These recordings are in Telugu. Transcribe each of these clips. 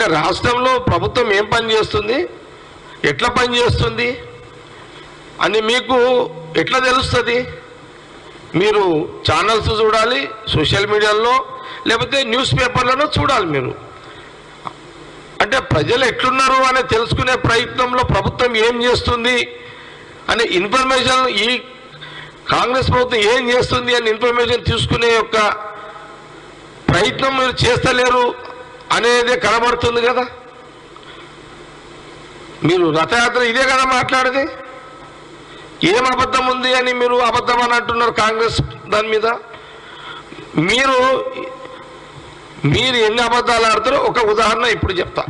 అక్కడ రాష్ట్రంలో ప్రభుత్వం ఏం పని చేస్తుంది, ఎట్లా పని చేస్తుంది అని మీకు ఎట్లా తెలుస్తుంది? మీరు ఛానల్స్ చూడాలి, సోషల్ మీడియాలో, లేకపోతే న్యూస్ పేపర్లను చూడాలి. మీరు అంటే ప్రజలు ఎట్లున్నారు అని తెలుసుకునే ప్రయత్నంలో ప్రభుత్వం ఏం చేస్తుంది అనే ఇన్ఫర్మేషన్, ఈ కాంగ్రెస్ ప్రభుత్వం ఏం చేస్తుంది అని ఇన్ఫర్మేషన్ తీసుకునే యొక్క ప్రయత్నం మీరు చేస్తలేరు అనేది కనబడుతుంది కదా. మీరు రథయాత్ర ఇదే కదా మాట్లాడేది. ఏం అబద్ధం ఉంది అని మీరు అబద్ధం అని అంటున్నారు కాంగ్రెస్ దాని మీద. మీరు ఎన్ని అబద్ధాలు ఆడతారో ఒక ఉదాహరణ ఇప్పుడు చెప్తా.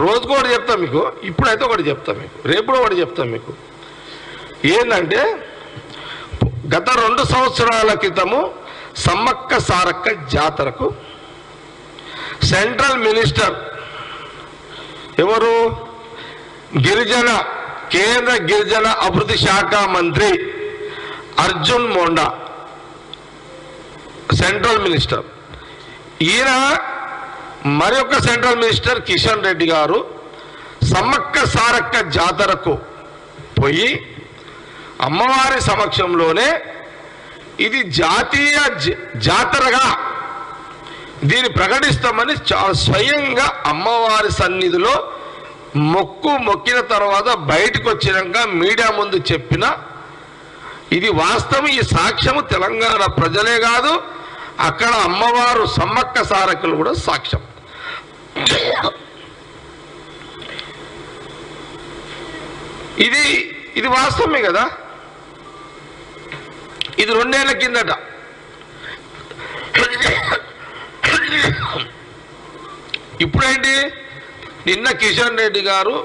రోజుకు ఒకటి చెప్తా మీకు, ఇప్పుడైతే ఒకటి చెప్తా మీకు, రేపు ఒకటి చెప్తా మీకు. ఏంటంటే గత 2 సంవత్సరాల క్రితము సమ్మక్క సారక్క జాతరకు సెంట్రల్ మినిస్టర్ ఎవరు, కేంద్ర గిరిజన అభివృద్ధి శాఖ మంత్రి అర్జున్ మోండా సెంట్రల్ మినిస్టర్. ఈయన మరొక సెంట్రల్ మినిస్టర్ కిషన్ రెడ్డి గారు సమ్మక్క సారక్క జాతరకు పోయి అమ్మవారి సమక్షంలోనే ఇది జాతీయ జాతరగా దీన్ని ప్రకటిస్తామని స్వయంగా అమ్మవారి సన్నిధిలో మొక్కిన తర్వాత బయటకు వచ్చినాక మీడియా ముందు చెప్పిన ఇది వాస్తవం. ఈ సాక్ష్యము తెలంగాణ ప్రజలే కాదు, అక్కడ అమ్మవారు సమ్మక్క సారక్కలు కూడా సాక్ష్యం. ఇది వాస్తవమే కదా. ఇది 2 ఏళ్ల కిందట. ఇప్పుడేంటి, నిన్న కిషన్ రెడ్డి గారు,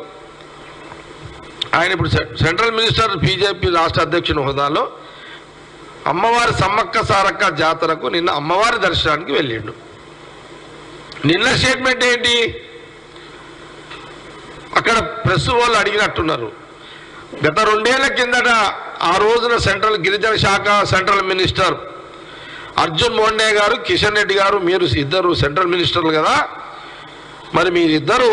ఆయన ఇప్పుడు సెంట్రల్ మినిస్టర్ బీజేపీ రాష్ట్ర అధ్యక్షుని హోదాలో అమ్మవారి సమ్మక్క సారక్క జాతరకు నిన్న అమ్మవారి దర్శనానికి వెళ్ళిండు. నిన్న స్టేట్మెంట్ ఏంటి, అక్కడ ప్రెస్ వాళ్ళు అడిగినట్టున్నారు. గత 2 ఏళ్ల కిందట ఆ రోజున గిరిజన శాఖ సెంట్రల్ మినిస్టర్ అర్జున్ మోండే గారు, కిషన్ రెడ్డి గారు, మీరు ఇద్దరు సెంట్రల్ మినిస్టర్లు కదా, మరి మీరిద్దరూ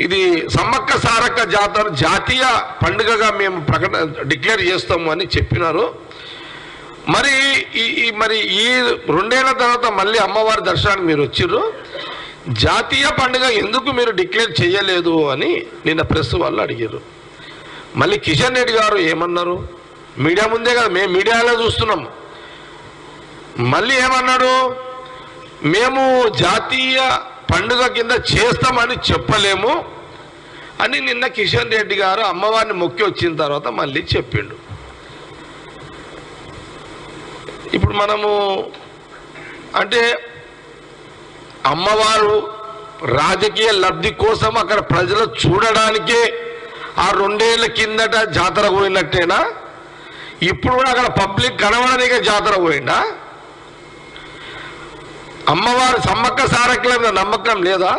ఇది సమ్మక్క సారక్క జాతర జాతీయ పండుగగా మేము డిక్లేర్ చేస్తాము అని చెప్పినారు. మరి ఈ 2 ఏళ్ల తర్వాత మళ్ళీ అమ్మవారి దర్శనానికి మీరు వచ్చిర్రు, జాతీయ పండుగ ఎందుకు మీరు డిక్లేర్ చేయలేదు అని నిన్న ప్రెస్ వాళ్ళు అడిగారు. మళ్ళీ కిషన్ రెడ్డి గారు ఏమన్నారు, మీడియా ముందే కదా, మేము మీడియాలో చూస్తున్నాం. మళ్ళీ ఏమన్నాడు, మేము జాతీయ పండుగ కింద చేస్తామని చెప్పలేము అని నిన్న కిషన్ రెడ్డి గారు అమ్మవారిని మొక్కి వచ్చిన తర్వాత మళ్ళీ చెప్పిండు. ఇప్పుడు మనము అంటే అమ్మవారు రాజకీయ లబ్ధి కోసం అక్కడ ప్రజలు చూడడానికే ఆ 2 ఏళ్ల కిందట జాతర పోయినట్టేనా? ఇప్పుడు కూడా అక్కడ పబ్లిక్ కనబడనికే జాతర పోయిందా? అమ్మవారి సమ్మక్క సారక్కల మీద నమ్మకం లేదా?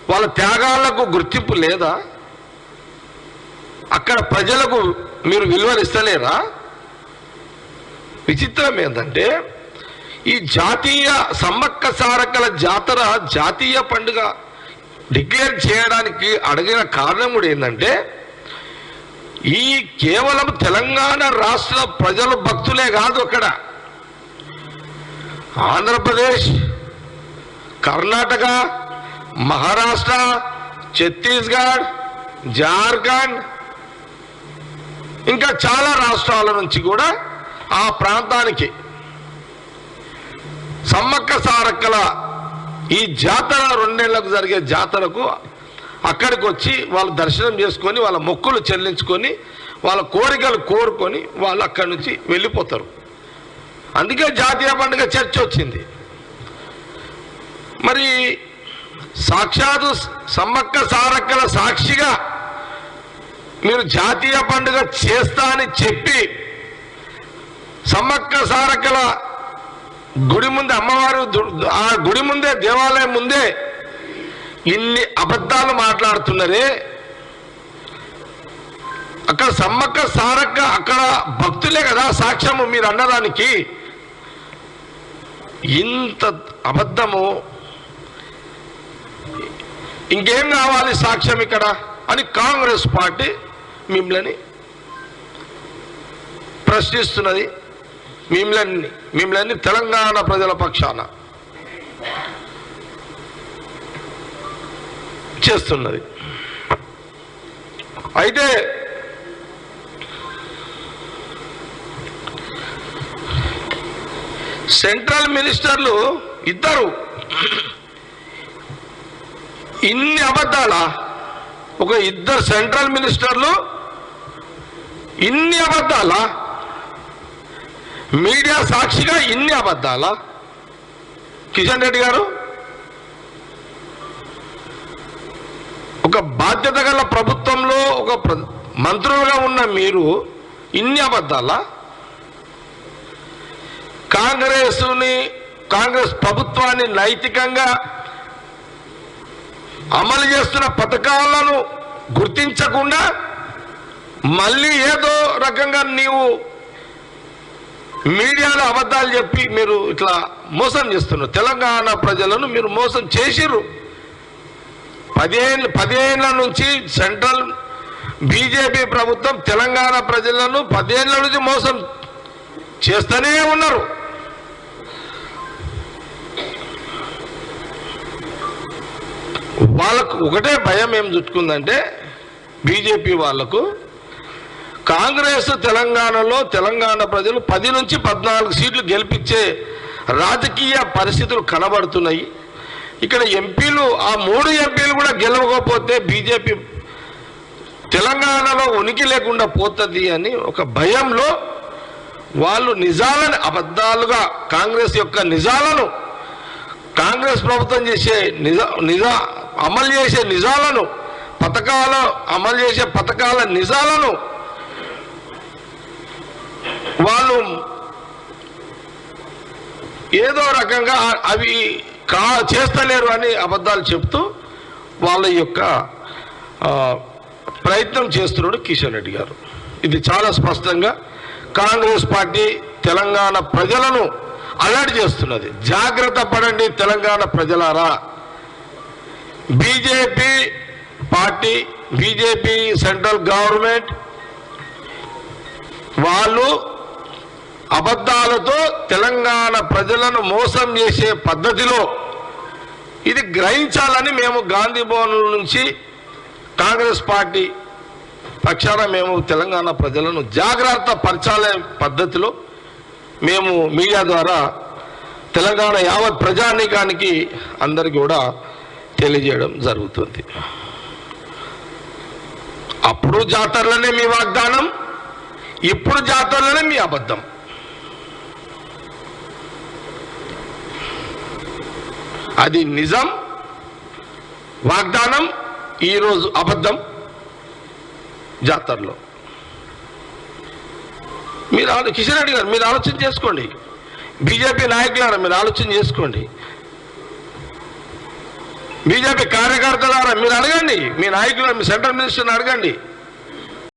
వాళ్ళ త్యాగాలకు గుర్తింపు లేదా? అక్కడ ప్రజలకు మీరు విలువలు ఇస్తలేరా? విచిత్రం ఏంటంటే ఈ జాతీయ సమ్మక్క సారక్కల జాతర జాతీయ పండుగ డిక్లేర్ చేయడానికి అడిగిన కారణం కూడా ఏంటంటే ఈ కేవలం తెలంగాణ రాష్ట్ర ప్రజలు భక్తులే కాదు, అక్కడ ఆంధ్రప్రదేశ్, కర్ణాటక, మహారాష్ట్ర, ఛత్తీస్గఢ్, జార్ఖండ్ ఇంకా చాలా రాష్ట్రాల నుంచి కూడా ఆ ప్రాంతానికి సమ్మక్క సారక్కల ఈ జాతర 2 ఏళ్లకు జరిగే జాతరకు అక్కడికి వచ్చి వాళ్ళు దర్శనం చేసుకొని వాళ్ళ మొక్కులు చెల్లించుకొని వాళ్ళ కోరికలు కోరుకొని వాళ్ళు అక్కడి నుంచి వెళ్ళిపోతారు. అందుకే జాతీయ పండుగ చర్చ వచ్చింది. మరి సాక్షాత్తు సమ్మక్క సారక్కల సాక్షిగా మీరు జాతీయ పండుగ చేస్తా అని చెప్పి సమ్మక్క సారక్కల గుడి ముందే, అమ్మవారు ఆ గుడి ముందే, దేవాలయం ముందే ఇన్ని అబద్ధాలు మాట్లాడుతున్నారే. అక్కడ సమ్మక్క సారక్క అక్కడ భక్తులే కదా సాక్ష్యము మీరు అన్నదానికి. ఇంత అబద్ధము ఇంకేం కావాలి సాక్ష్యం ఇక్కడ అని కాంగ్రెస్ పార్టీ మిమ్మల్ని ప్రశ్నిస్తున్నది. మిమ్మల్ని తెలంగాణ ప్రజల పక్షాన చేస్తున్నది. అయితే సెంట్రల్ మినిస్టర్లు ఇద్దరు ఇన్ని అబద్ధాలా? ఒక ఇద్దరు సెంట్రల్ మినిస్టర్లు ఇన్ని అబద్ధాలా? మీడియా సాక్షిగా ఇన్ని అబద్ధాలా? కిషన్ రెడ్డి గారు, ఒక బాధ్యత గల ప్రభుత్వంలో ఒక మంత్రులుగా ఉన్న మీరు ఇన్ని అబద్ధాలా? కాంగ్రెస్ ప్రభుత్వాన్ని నైతికంగా అమలు చేస్తున్న పథకాలను గుర్తించకుండా మళ్ళీ ఏదో రకంగా నీవు మీడియాలో అబద్ధాలు చెప్పి మీరు ఇట్లా మోసం చేస్తున్నారు. తెలంగాణ ప్రజలను మీరు మోసం చేసిర్రు. 10 ఏళ్ల నుంచి సెంట్రల్ బీజేపీ ప్రభుత్వం తెలంగాణ ప్రజలను 10 ఏళ్ల నుంచి మోసం చేస్తూనే ఉన్నారు. వాళ్ళకు ఒకటే భయం ఏం చుట్టుకుందంటే, బీజేపీ వాళ్లకు కాంగ్రెస్ తెలంగాణలో తెలంగాణ ప్రజలు 10 నుంచి 14 సీట్లు గెలిపించే రాజకీయ పరిస్థితులు కనబడుతున్నాయి. ఇక్కడ ఎంపీలు, ఆ 3 ఎంపీలు కూడా గెలవకపోతే బీజేపీ తెలంగాణలో ఉనికి లేకుండా పోతుంది అని ఒక భయంలో వాళ్ళు నిజాలను అబద్ధాలుగా, కాంగ్రెస్ యొక్క నిజాలను, కాంగ్రెస్ ప్రభుత్వం చేసే అమలు చేసే నిజాలను, అమలు చేసే పథకాల నిజాలను వాళ్ళు ఏదో రకంగా అవి చేస్తలేరు అని అబద్ధాలు చెప్తూ వాళ్ళ యొక్క ప్రయత్నం చేస్తున్నాడు కిషన్ రెడ్డి గారు. ఇది చాలా స్పష్టంగా కాంగ్రెస్ పార్టీ తెలంగాణ ప్రజలను అలర్ట్ చేస్తున్నది. జాగ్రత్త పడండి తెలంగాణ ప్రజలారా. BJP party, BJP central government వాళ్ళు అబద్ధాలతో తెలంగాణ ప్రజలను మోసం చేసే పద్ధతిలో ఇది గ్రహించాలని మేము గాంధీ భవన్ నుంచి కాంగ్రెస్ పార్టీ పక్షాన మేము తెలంగాణ ప్రజలను జాగ్రత్త పరచాలే పద్ధతిలో మేము మీడియా ద్వారా తెలంగాణ యావత్ ప్రజానీకానికి అందరికీ కూడా తెలియజేయడం జరుగుతుంది. అప్పుడు జాతరలోనే మీ వాగ్దానం, ఇప్పుడు జాతరలోనే మీ అబద్ధం. అది నిజం వాగ్దానం, ఈరోజు అబద్ధం జాతరలో. మీరు కిషన్ రెడ్డి గారు మీరు ఆలోచన చేసుకోండి. బీజేపీ నాయకులారా మీరు ఆలోచన చేసుకోండి. బీజేపీ కార్యకర్తలారా మీరు అడగండి. మీ నాయకులు, మీ సెంట్రల్ మినిస్టర్ని అడగండి.